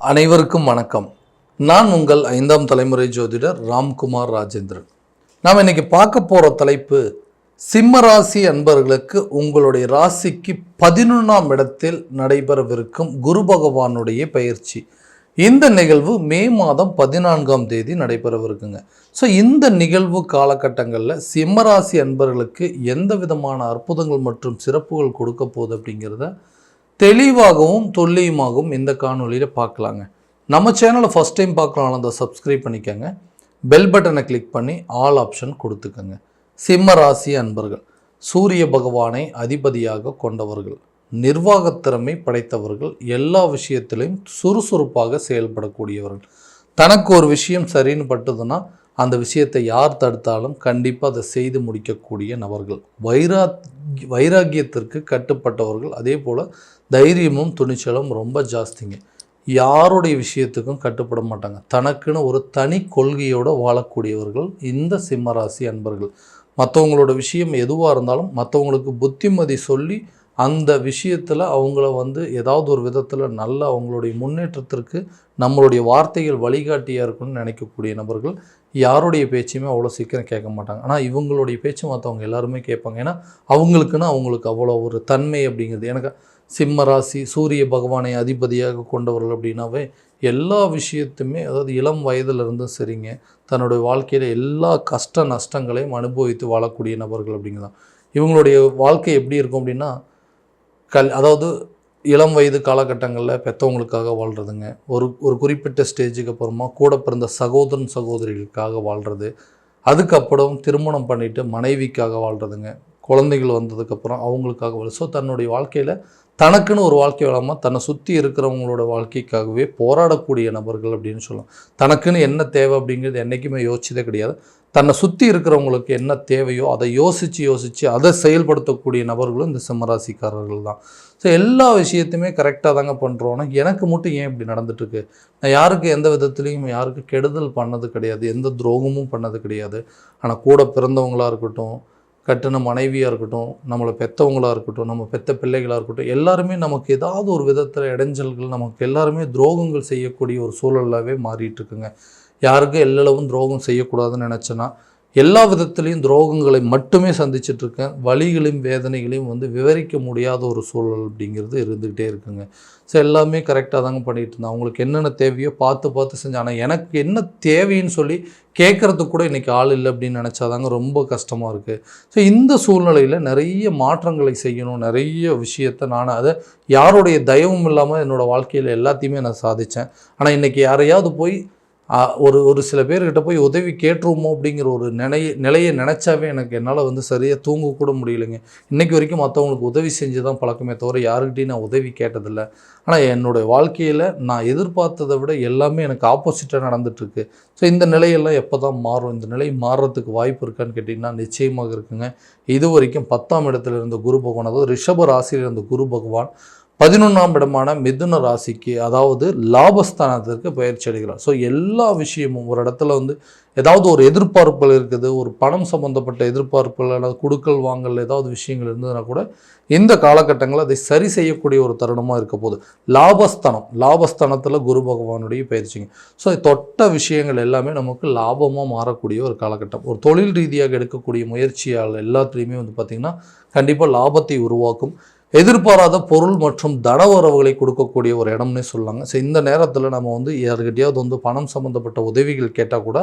அனைவருக்கும் வணக்கம். நான் உங்கள் 5ஆம் தலைமுறை ஜோதிடர் ராம்குமார் ராஜேந்திரன். நாம் இன்னைக்கு பார்க்க போகிற தலைப்பு, சிம்ம ராசி அன்பர்களுக்கு உங்களுடைய ராசிக்கு 11ஆம் இடத்தில் நடைபெறவிருக்கும் குரு பகவானுடைய பயிற்சி. இந்த நிகழ்வு மே மாதம் 14ஆம் தேதி நடைபெறவிருக்குங்க. ஸோ இந்த நிகழ்வு காலகட்டங்களில் சிம்ம ராசி அன்பர்களுக்கு எந்த விதமான அற்புதங்கள் மற்றும் சிறப்புகள் கொடுக்க போகுது அப்படிங்கிறத தெளிவாகவும் துல்லியமாகவும் இந்த காணொலியில் பார்க்கலாங்க. நம்ம சேனலை ஃபஸ்ட் டைம் பார்க்கலாம், அதை சப்ஸ்கிரைப் பண்ணிக்கோங்க. பெல் பட்டனை கிளிக் பண்ணி ஆல் ஆப்ஷன் கொடுத்துக்கோங்க. சிம்ம ராசி அன்பர்கள் சூரிய பகவானை அதிபதியாக கொண்டவர்கள், நிர்வாகத்திறமை படைத்தவர்கள், எல்லா விஷயத்திலையும் சுறுசுறுப்பாக செயல்படக்கூடியவர்கள். தனக்கு ஒரு விஷயம் சரின்னு பட்டுதுன்னா அந்த விஷயத்தை யார் தடுத்தாலும் கண்டிப்பாக அதை செய்து முடிக்கக்கூடிய நபர்கள். வைராக்கியத்திற்கு கட்டுப்பட்டவர்கள். அதே போல் தைரியமும் துணிச்சலும் ரொம்ப ஜாஸ்திங்க. யாருடைய விஷயத்துக்கும் கட்டுப்பட மாட்டாங்க. தனக்குன்னு ஒரு தனி கொள்கையோடு வாழக்கூடியவர்கள் இந்த சிம்மராசி அன்பர்கள். மற்றவங்களோட விஷயம் எதுவாக இருந்தாலும் மற்றவங்களுக்கு புத்திமதி சொல்லி அந்த விஷயத்தில் அவங்கள ஏதாவது ஒரு விதத்தில் நல்ல அவங்களுடைய முன்னேற்றத்திற்கு நம்மளுடைய வார்த்தைகள் வழிகாட்டியாக இருக்குன்னு நினைக்கக்கூடிய நபர்கள். யாருடைய பேச்சையுமே அவ்வளோ சீக்கிரம் கேட்க மாட்டாங்க. ஆனால் இவங்களுடைய பேச்சு மற்றவங்க எல்லாருமே கேட்பாங்க. ஏன்னா அவங்களுக்கு அவ்வளோ ஒரு தன்மை அப்படிங்கிறது. எனக்கு சிம்ம ராசி சூரிய பகவானை அதிபதியாக கொண்டவர்கள் அப்படின்னாவே எல்லா விஷயத்துமே, அதாவது இளம் வயதிலிருந்தும் சரிங்க, தன்னுடைய வாழ்க்கையில் எல்லா கஷ்ட நஷ்டங்களையும் அனுபவித்து வாழக்கூடிய நபர்கள் அப்படிங்கிறதான். இவங்களுடைய வாழ்க்கை எப்படி இருக்கும் அப்படின்னா, அதாவது இளம் வயது காலகட்டங்களில் பெற்றவங்களுக்காக வாழ்கிறதுங்க. ஒரு குறிப்பிட்ட ஸ்டேஜுக்கு அப்புறமா கூட பிறந்த சகோதரன் சகோதரிகளுக்காக வாழ்கிறது. அதுக்கப்புறம் திருமணம் பண்ணிவிட்டு மனைவிக்காக வாழ்கிறதுங்க. குழந்தைகள் வந்ததுக்கப்புறம் அவங்களுக்காக வாழ். ஸோ தன்னுடைய வாழ்க்கையில் தனக்குன்னு ஒரு வாழ்க்கை வாழாமல் தன்னை சுற்றி இருக்கிறவங்களோட வாழ்க்கைக்காகவே போராடக்கூடிய நபர்கள் அப்படின்னு சொல்லலாம். தனக்குன்னு என்ன தேவை அப்படிங்கிறது என்றைக்குமே யோசிச்சதே கிடையாது. தன்னை சுற்றி இருக்கிறவங்களுக்கு என்ன தேவையோ அதை யோசித்து அதை செயல்படுத்தக்கூடிய நபர்களும் இந்த சிம்மராசிக்காரர்கள் தான். ஸோ எல்லா விஷயத்தையுமே கரெக்டாக தாங்க பண்ணுறோன்னா எனக்கு மட்டும் ஏன் இப்படி நடந்துட்டுருக்கு? நான் யாருக்கு எந்த விதத்துலேயும் யாருக்கு கெடுதல் பண்ணது கிடையாது, எந்த துரோகமும் பண்ணது கிடையாது. ஆனால் கூட பிறந்தவங்களாக இருக்கட்டும், கட்டின மனைவியாக இருக்கட்டும், நம்மளை பெற்றவங்களாக இருக்கட்டும், நம்ம பெற்ற பிள்ளைகளாக இருக்கட்டும், எல்லாருமே நமக்கு ஏதாவது ஒரு விதத்தில் இடைஞ்சல்கள், நமக்கு எல்லாருமே துரோகங்கள் செய்யக்கூடிய ஒரு சூழலாகவே மாறிட்டுருக்குங்க. யாருக்கும் எல்லளவும் துரோகம் செய்யக்கூடாதுன்னு நினச்சேன்னா எல்லா விதத்துலேயும் துரோகங்களை மட்டுமே சந்திச்சிட்ருக்கேன். வலிகளையும் வேதனைகளையும் விவரிக்க முடியாத ஒரு சூழல் அப்படிங்கிறது இருந்துக்கிட்டே இருக்குங்க. ஸோ எல்லாமே கரெக்டாக தாங்க பண்ணிகிட்டு இருந்தேன். அவங்களுக்கு என்னென்ன தேவையோ பார்த்து செஞ்சேன். ஆனால் எனக்கு என்ன தேவைன்னு சொல்லி கேட்குறதுக்கு கூட இன்றைக்கி ஆள் இல்லை அப்படின்னு நினச்சாதாங்க ரொம்ப கஷ்டமாக இருக்குது. ஸோ இந்த சூழ்நிலையில் நிறைய மாற்றங்களை செய்யணும், நிறைய விஷயத்தை நான் அதை யாருடைய தயவும் இல்லாமல் என்னோடய வாழ்க்கையில் எல்லாத்தையுமே நான் சாதித்தேன். ஆனால் இன்றைக்கி யாரையாவது போய் ஒரு சில பேர்கிட்ட போய் உதவி கேட்டுருவோமோ அப்படிங்கிற ஒரு நிலையை நினச்சாவே என்னால் சரியாக தூங்கக்கூட முடியலைங்க. இன்றைக்கி வரைக்கும் மற்றவங்களுக்கு உதவி செஞ்சு தான் பழக்கமே தவிர யாருக்கிட்டையும் நான் உதவி கேட்டதில்லை. ஆனால் என்னுடைய வாழ்க்கையில் நான் எதிர்பார்த்ததை விட எல்லாமே எனக்கு ஆப்போசிட்டாக நடந்துகிட்ருக்கு. ஸோ இந்த நிலையெல்லாம் எப்போ தான் மாறும்? இந்த நிலை மாறுறதுக்கு வாய்ப்பு இருக்கான்னு கேட்டிங்கன்னா நிச்சயமாக இருக்குங்க. இது வரைக்கும் 10ஆம் இடத்துல இருந்த குரு பகவான், அதாவது ரிஷப ராசியில் இருந்த குரு பகவான் 11ஆம் இடமான மிதுன ராசிக்கு, அதாவது லாபஸ்தானத்திற்கு பயிற்சி அடைகிறார். ஸோ எல்லா விஷயமும் ஒரு இடத்துல ஏதாவது ஒரு எதிர்பார்ப்புகள் இருக்குது, ஒரு பணம் சம்மந்தப்பட்ட எதிர்பார்ப்புகள் அல்லது கொடுக்கல் வாங்கல் ஏதாவது விஷயங்கள் இருந்ததுன்னா கூட இந்த காலகட்டங்களில் அதை சரி செய்யக்கூடிய ஒரு தருணமாக இருக்க போகுது. லாபஸ்தானத்தில் குரு பகவானுடைய பயிற்சிங்க. ஸோ தொட்ட விஷயங்கள் எல்லாமே நமக்கு லாபமாக மாறக்கூடிய ஒரு காலகட்டம். ஒரு தொழில் ரீதியாக எடுக்கக்கூடிய முயற்சியால் எல்லாத்துலேயுமே பார்த்திங்கன்னா கண்டிப்பாக லாபத்தை உருவாக்கும். எதிர்பாராத பொருள் மற்றும் தன உறவுகளை கொடுக்கக்கூடிய ஒரு இடம்னே சொல்லாங்க. ஸோ இந்த நேரத்தில் நம்ம யாருக்கிட்டையாவது பணம் சம்மந்தப்பட்ட உதவிகள் கேட்டால் கூட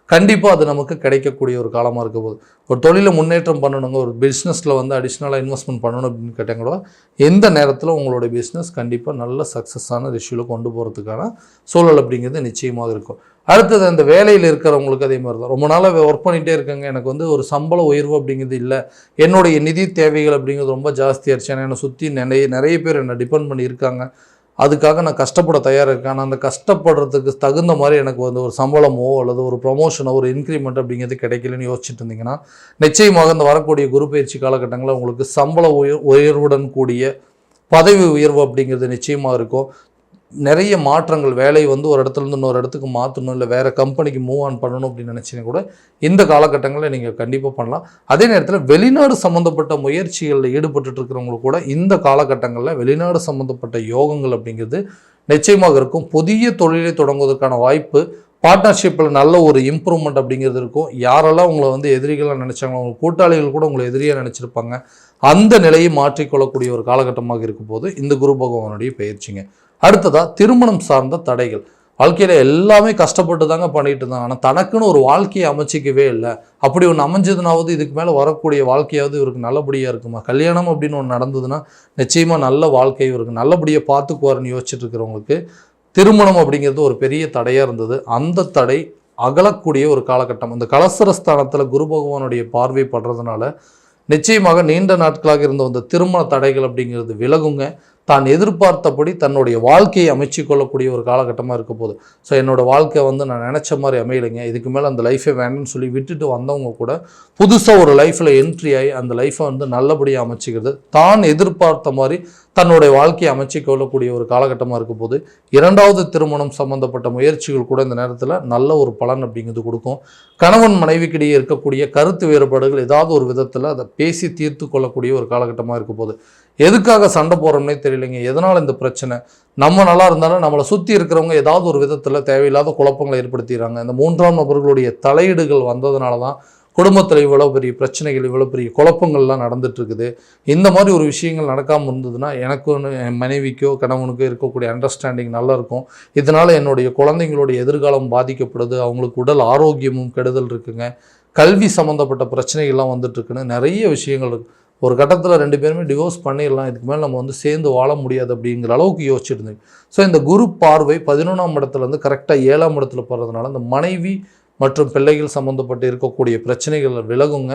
கண்டிப்பாக அது நமக்கு கிடைக்கக்கூடிய ஒரு காலமாக இருக்க போகுது. ஒரு தொழிலை முன்னேற்றம் பண்ணணுங்க, ஒரு பிஸ்னஸில் அடிஷ்னலாக இன்வெஸ்ட்மெண்ட் பண்ணணும் அப்படின்னு கேட்டாங்க கூட எந்த நேரத்தில் உங்களோட பிஸ்னஸ் கண்டிப்பாக நல்ல சக்ஸஸான ரிஷ்யூவில் கொண்டு போகிறதுக்கான சூழல் அப்படிங்கிறது நிச்சயமாக இருக்கும். அடுத்தது அந்த வேலையில் இருக்கிறவங்களுக்கு அதே மாதிரி தான். ரொம்ப நாளாக ஒர்க் பண்ணிகிட்டே இருக்காங்க, எனக்கு ஒரு சம்பள உயர்வு அப்படிங்கிறது இல்லை, என்னுடைய நிதி தேவைகள் அப்படிங்கிறது ரொம்ப ஜாஸ்தியாகிடுச்சு, ஏன்னா என்னை சுற்றி நிறைய பேர் என்னை டிபெண்ட் பண்ணி இருக்காங்க, அதுக்காக நான் கஷ்டப்பட தயாராக இருக்கேன். ஆனால் அந்த கஷ்டப்படுறதுக்கு தகுந்த மாதிரி எனக்கு ஒரு சம்பளமோ அல்லது ஒரு ப்ரொமோஷனோ ஒரு இன்க்ரிமெண்ட் அப்படிங்கிறது கிடைக்கலன்னு யோசிச்சுட்டு இருந்தீங்கன்னா நிச்சயமாக இந்த வரக்கூடிய குரு பயிற்சி காலகட்டங்களில் உங்களுக்கு சம்பள உயர்வுடன் கூடிய பதவி உயர்வு அப்படிங்கிறது நிச்சயமாக இருக்கும். நிறைய மாற்றங்கள், வேலை ஒரு இடத்துலேருந்து இன்னொரு இடத்துக்கு மாற்றணும், இல்லை வேறு கம்பெனிக்கு மூவ் ஆன் பண்ணணும் அப்படின்னு நினச்சிங்கன்னா கூட இந்த காலகட்டங்களில் நீங்கள் கண்டிப்பாக பண்ணலாம். அதே நேரத்தில் வெளிநாடு சம்மந்தப்பட்ட முயற்சிகளில் ஈடுபட்டு இருக்கிறவங்களுக்கு கூட இந்த காலகட்டங்களில் வெளிநாடு சம்மந்தப்பட்ட யோகங்கள் அப்படிங்கிறது நிச்சயமாக இருக்கும். புதிய தொழிலை தொடங்குவதற்கான வாய்ப்பு, பார்ட்னர்ஷிப்பில் நல்ல ஒரு இம்ப்ரூவ்மெண்ட் அப்படிங்கிறது இருக்கும். யாரெல்லாம் உங்களை வந்து எதிரிகளாக நினச்சாங்களோ, உங்கள் கூட்டாளிகள் கூட உங்களை எதிரியாக நினச்சிருப்பாங்க, அந்த நிலையை மாற்றிக்கொள்ளக்கூடிய ஒரு காலகட்டமாக இருக்கும் போது இந்த குரு பகவானுடைய பயிற்சிங்க. அடுத்ததாக திருமணம் சார்ந்த தடைகள். வாழ்க்கையில் எல்லாமே கஷ்டப்பட்டு தாங்க பண்ணிட்டு இருந்தாங்க, ஆனால் தனக்குன்னு ஒரு வாழ்க்கையை அமைச்சிக்கவே இல்லை. அப்படி ஒன்று அமைஞ்சதுனாவது இதுக்கு மேலே வரக்கூடிய வாழ்க்கையாவது இவருக்கு நல்லபடியாக இருக்குமா? கல்யாணம் அப்படின்னு ஒன்று நடந்ததுன்னா நிச்சயமாக நல்ல வாழ்க்கை இவருக்கு நல்லபடியாக பார்த்துக்குவாருன்னு யோசிச்சுட்டு இருக்கிறவங்களுக்கு திருமணம் அப்படிங்கிறது ஒரு பெரிய தடையாக இருந்தது. அந்த தடை அகலக்கூடிய ஒரு காலகட்டம். இந்த கலசரஸ்தானத்தில் குரு பகவானுடைய பார்வை படுறதுனால நிச்சயமாக நீண்ட நாட்களாக இருந்த அந்த திருமண தடைகள் அப்படிங்கிறது விலகுங்க. தான் எதிர்பார்த்தபடி தன்னுடைய வாழ்க்கையை அமைச்சு கொள்ளக்கூடிய ஒரு காலகட்டமாக இருக்க போகுது. ஸோ என்னோடய வாழ்க்கை வந்து நான் நினச்ச மாதிரி அமையலைங்க, இதுக்கு மேலே அந்த லைஃபை வேணும்னு சொல்லி விட்டுட்டு வந்தவங்க கூட புதுசாக ஒரு லைஃப்பில் என்ட்ரி ஆகி அந்த லைஃப்பை வந்து நல்லபடியாக அமைச்சிக்கிறது, தான் எதிர்பார்த்த மாதிரி தன்னுடைய வாழ்க்கையை அமைச்சு கொள்ளக்கூடிய ஒரு காலகட்டமாக இருக்க போது. இரண்டாவது திருமணம் சம்பந்தப்பட்ட முயற்சிகள் கூட இந்த நேரத்தில் நல்ல ஒரு பலன் அப்படிங்கிறது கொடுக்கும். கணவன் மனைவிக்கிடையே இருக்கக்கூடிய கருத்து வேறுபாடுகள் ஏதாவது ஒரு விதத்தில் அதை பேசி தீர்த்து கொள்ளக்கூடிய ஒரு காலகட்டமாக இருக்க போது. எதுக்காக சண்டை போடுறோம்னே தெரியலைங்க, எதனால் இந்த பிரச்சனை? நம்ம நல்லா இருந்தாலும் நம்மளை சுற்றி இருக்கிறவங்க ஏதாவது ஒரு விதத்தில் தேவையில்லாத குழப்பங்களை ஏற்படுத்திடுறாங்க. இந்த மூன்றாம் நபர்களுடைய தலையீடுகள் வந்ததுனால தான் குடும்பத்தில் இவ்வளோ பெரிய பிரச்சனைகள், இவ்வளோ பெரிய குழப்பங்கள்லாம் நடந்துட்டு இருக்குது. இந்த மாதிரி ஒரு விஷயங்கள் நடக்காமல் இருந்ததுன்னா எனக்கும் என் மனைவிக்கோ கணவனுக்கோ இருக்கக்கூடிய அண்டர்ஸ்டாண்டிங் நல்லா இருக்கும். இதனால் என்னுடைய குழந்தைங்களுடைய எதிர்காலம் பாதிக்கப்படுது, அவங்களுக்கு உடல் ஆரோக்கியமும் கெடுதல் இருக்குங்க, கல்வி சம்மந்தப்பட்ட பிரச்சனைகள்லாம் வந்துட்டுருக்குன்னு நிறைய விஷயங்கள் இருக்குது. ஒரு கட்டத்தில் 2 பேருமே டிவோர்ஸ் பண்ணிடலாம், இதுக்கு மேலே நம்ம வந்து சேர்ந்து வாழ முடியாது அப்படிங்கிற அளவுக்கு யோசிச்சுருந்தேன். ஸோ இந்த குரு பார்வை 11ஆம் இடத்துலேருந்து கரெக்டாக 7ஆம் இடத்துல போகிறதுனால இந்த மனைவி மற்றும் பிள்ளைகள் சம்மந்தப்பட்டு இருக்கக்கூடிய பிரச்சனைகள் விலகுங்க.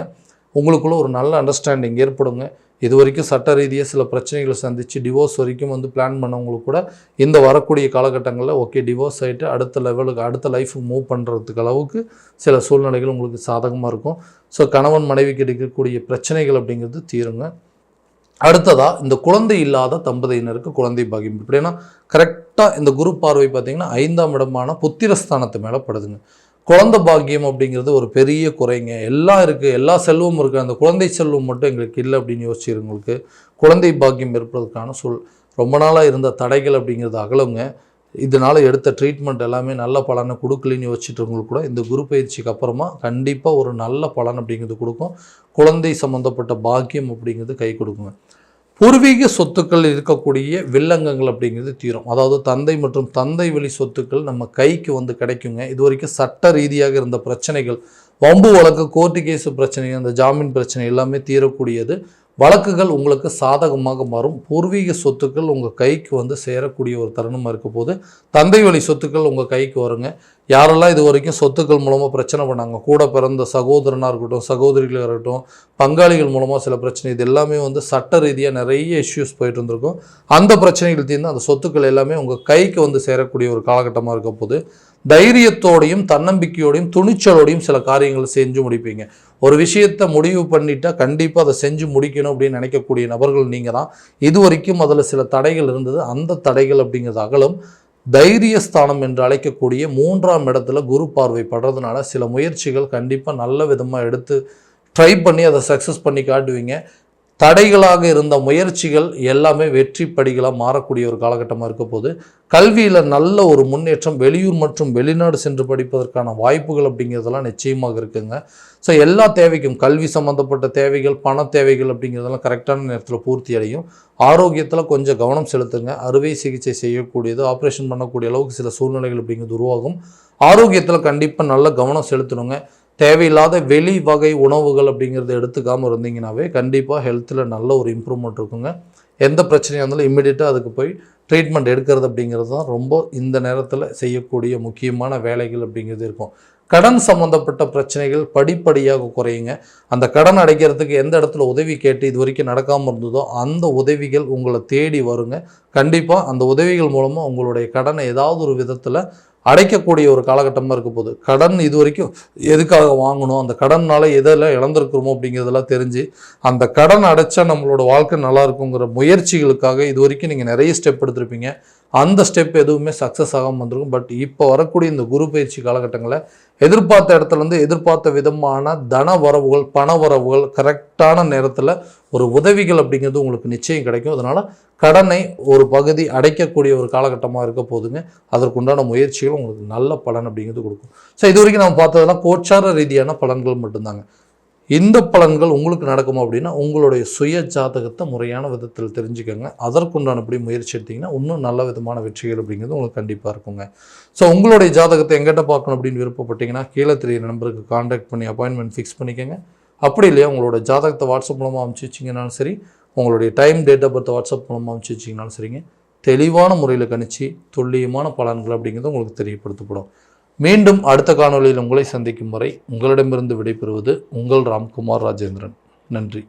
உங்களுக்குள்ள ஒரு நல்ல அண்டர்ஸ்டாண்டிங் ஏற்படுங்க. இது வரைக்கும் சட்ட ரீதியாக சில பிரச்சனைகளை சந்தித்து டிவோர்ஸ் வரைக்கும் வந்து பிளான் பண்ணவங்களுக்கு கூட இந்த வரக்கூடிய காலகட்டங்களில் ஓகே டிவோர்ஸ் ஆகிட்டு அடுத்த லெவலுக்கு அடுத்த லைஃபுக்கு மூவ் பண்ணுறதுக்கு அளவுக்கு சில சூழ்நிலைகள் உங்களுக்கு சாதகமாக இருக்கும். ஸோ கணவன் மனைவிக்கு இருக்கக்கூடிய பிரச்சனைகள் அப்படிங்கிறது தீருங்க. அடுத்ததாக இந்த குழந்தை இல்லாத தம்பதியினருக்கு குழந்தை பாக்கியம். எப்படின்னா கரெக்டாக இந்த குரு பார்வை பார்த்திங்கன்னா 5ஆம் இடமான புத்திரஸ்தானத்து மேலே படுதுங்க. குழந்தை பாக்கியம் அப்படிங்கிறது ஒரு பெரிய குறைங்க. எல்லாம் இருக்குது, எல்லா செல்வமும் இருக்குது, அந்த குழந்தை செல்வம் மட்டும் எங்களுக்கு இல்லை அப்படின்னு யோசிச்சிருங்களுக்கு குழந்தை பாக்கியம் இருப்பதற்கான ரொம்ப நாளாக இருந்த தடைகள் அப்படிங்கிறது அகலுங்க. இதனால் எடுத்த ட்ரீட்மெண்ட் எல்லாமே நல்ல பலனை கொடுக்கலன்னு யோசிச்சுட்டவங்களுக்கு கூட இந்த குரு பயிற்சிக்கு அப்புறமா கண்டிப்பாக ஒரு நல்ல பலன் அப்படிங்கிறது கொடுக்கும். குழந்தை சம்மந்தப்பட்ட பாக்கியம் அப்படிங்கிறது கை கொடுக்குங்க. பூர்வீக சொத்துக்கள் இருக்கக்கூடிய வில்லங்கங்கள் அப்படிங்கிறது தீரும். அதாவது தந்தை மற்றும் தந்தை வழி சொத்துக்கள் நம்ம கைக்கு வந்து கிடைக்குங்க. இது வரைக்கும் சட்ட ரீதியாக இருந்த பிரச்சனைகள், வம்பு வழக்கு, கோர்ட்டு கேஸு பிரச்சனை, அந்த ஜாமீன் பிரச்சனை எல்லாமே தீரக்கூடியது. வழக்குகள் உங்களுக்கு சாதகமாக மாறும். பூர்வீக சொத்துக்கள் உங்கள் கைக்கு வந்து சேரக்கூடிய ஒரு தருணமாக இருக்க போது. தந்தை வழி சொத்துக்கள் உங்கள் கைக்கு வருங்க. யாரெல்லாம் இது வரைக்கும் சொத்துக்கள் மூலமாக பிரச்சனை பண்ணாங்க, கூட பிறந்த சகோதரனாக இருக்கட்டும், சகோதரிகளாக இருக்கட்டும், பங்காளிகள் மூலமாக சில பிரச்சனை, இது எல்லாமே வந்து சட்ட ரீதியாக நிறைய இஷ்யூஸ் போயிட்டு இருந்திருக்கும். அந்த பிரச்சனைகள் தீர்ந்து அந்த சொத்துக்கள் எல்லாமே உங்கள் கைக்கு வந்து சேரக்கூடிய ஒரு காலகட்டமாக இருக்க போது. தைரியத்தோடையும் தன்னம்பிக்கையோடையும் துணிச்சலோடையும் சில காரியங்களை செஞ்சு முடிப்பீங்க. ஒரு விஷயத்தை முடிவு பண்ணிட்டா கண்டிப்பாக அதை செஞ்சு முடிக்கணும் அப்படின்னு நினைக்கக்கூடிய நபர்கள் நீங்கள் தான். இது வரைக்கும் அதில் சில தடைகள் இருந்தது, அந்த தடைகள் அப்படிங்கிறது அகலும். தைரியஸ்தானம் என்று அழைக்கக்கூடிய 3ஆம் இடத்துல குரு பார்வை படுறதுனால சில முயற்சிகள் கண்டிப்பாக நல்ல விதமாக எடுத்து ட்ரை பண்ணி அதை சக்ஸஸ் பண்ணி காட்டுவீங்க. தடைகளாக இருந்த முயற்சிகள் எல்லாமே வெற்றி படிகளாக மாறக்கூடிய ஒரு காலகட்டமாக இருக்க போது. கல்வியில் நல்ல ஒரு முன்னேற்றம், வெளியூர் மற்றும் வெளிநாடு சென்று படிப்பதற்கான வாய்ப்புகள் அப்படிங்கிறதெல்லாம் நிச்சயமாக இருக்குங்க. ஸோ எல்லா தேவைக்கும், கல்வி சம்மந்தப்பட்ட தேவைகள், பண தேவைகள் அப்படிங்கிறதெல்லாம் கரெக்டான நேரத்தில் பூர்த்தி அடையும். ஆரோக்கியத்தில் கொஞ்சம் கவனம் செலுத்துங்க. அறுவை சிகிச்சை செய்யக்கூடியது, ஆப்ரேஷன் பண்ணக்கூடிய அளவுக்கு சில சூழ்நிலைகள் அப்படிங்கிறது உருவாகும். ஆரோக்கியத்தில் கண்டிப்பாக நல்ல கவனம் செலுத்தணுங்க. தேவையில்லாத வெளி வகை உணவுகள் அப்படிங்கிறத எடுத்துக்காமல் இருந்தீங்கன்னாவே கண்டிப்பாக ஹெல்த்தில் நல்ல ஒரு இம்ப்ரூவ்மெண்ட் இருக்குங்க. எந்த பிரச்சனையாக இருந்தாலும் இம்மிடியட்டாக அதுக்கு போய் ட்ரீட்மெண்ட் எடுக்கிறது அப்படிங்கிறது தான் ரொம்ப இந்த நேரத்தில் செய்யக்கூடிய முக்கியமான வேலைகள் அப்படிங்கிறது இருக்கும். கடன் சம்மந்தப்பட்ட பிரச்சனைகள் படிப்படியாக குறையுங்க. அந்த கடன் அடைக்கிறதுக்கு எந்த இடத்துல உதவி கேட்டு இது வரைக்கும் நடக்காமல் இருந்ததோ அந்த உதவிகள் உங்களை தேடி வருங்க. கண்டிப்பாக அந்த உதவிகள் மூலமாக உங்களுடைய கடனை ஏதாவது ஒரு விதத்தில் அடைக்கக்கூடிய ஒரு காலகட்டமாக இருக்க போகுது. கடன் இது வரைக்கும் எதுக்காக வாங்கணும், அந்த கடனால் எதெல்லாம் இழந்திருக்கிறோமோ அப்படிங்கிறதெல்லாம் தெரிஞ்சு அந்த கடன் அடைச்சா நம்மளோட வாழ்க்கை நல்லா இருக்குங்கிற முயற்சிகளுக்காக இது வரைக்கும் நீங்கள் நிறைய ஸ்டெப் எடுத்திருப்பீங்க. அந்த ஸ்டெப் எதுவுமே சக்ஸஸ் ஆகாமல் வந்திருக்கும். பட் இப்போ வரக்கூடிய இந்த குரு பயிற்சி காலகட்டங்களில் எதிர்பார்த்த இடத்துலேருந்து எதிர்பார்த்த விதமான தன வரவுகள், பண வரவுகள், கரெக்டான நேரத்தில் ஒரு உதவிகள் அப்படிங்கிறது உங்களுக்கு நிச்சயம் கிடைக்கும். அதனால் கடனை ஒரு பகுதி அடைக்கக்கூடிய ஒரு காலகட்டமாக இருக்க போதுங்க. அதற்குண்டான முயற்சிகள் உங்களுக்கு நல்ல பலன் அப்படிங்கிறது கொடுக்கும். ஸோ இது வரைக்கும் நம்ம பார்த்ததெல்லாம் கோச்சார ரீதியான பலன்கள் மட்டும்தாங்க. இந்த பலன்கள் உங்களுக்கு நடக்குமா அப்படின்னா உங்களுடைய சுய ஜாதகத்தை முறையான விதத்தில் தெரிஞ்சுக்கோங்க. அதற்குண்டானபடி முயற்சி எடுத்திங்கன்னா இன்னும் நல்ல விதமான வெற்றிகள் அப்படிங்கிறது உங்களுக்கு கண்டிப்பாக இருக்குங்க. ஸோ உங்களுடைய ஜாதகத்தை எங்கிட்ட பார்க்கணும் அப்படின்னு விருப்பப்பட்டீங்கன்னா கீழே தெரியுற நம்பருக்கு கான்டாக்ட் பண்ணி அப்பாயின்மெண்ட் ஃபிக்ஸ் பண்ணிக்கோங்க. அப்படி இல்லையா உங்களோட ஜாதகத்தை வாட்ஸ்அப் மூலமாக அனுப்பிச்சி வச்சிங்கனாலும் சரி, உங்களுடைய time date of birth WhatsApp மூலமாக அனுப்பிச்சி வச்சிங்கனாலும் சரிங்க, தெளிவான முறையில் கணிச்சு துல்லியமான பலன்கள் அப்படிங்கிறது உங்களுக்கு தெரியப்படுத்தப்படும். மீண்டும் அடுத்த காணொளியில் உங்களை சந்திக்கும் வரை உங்களிடமிருந்து விடைபெறுவது உங்கள் ராம்குமார் ராஜேந்திரன். நன்றி.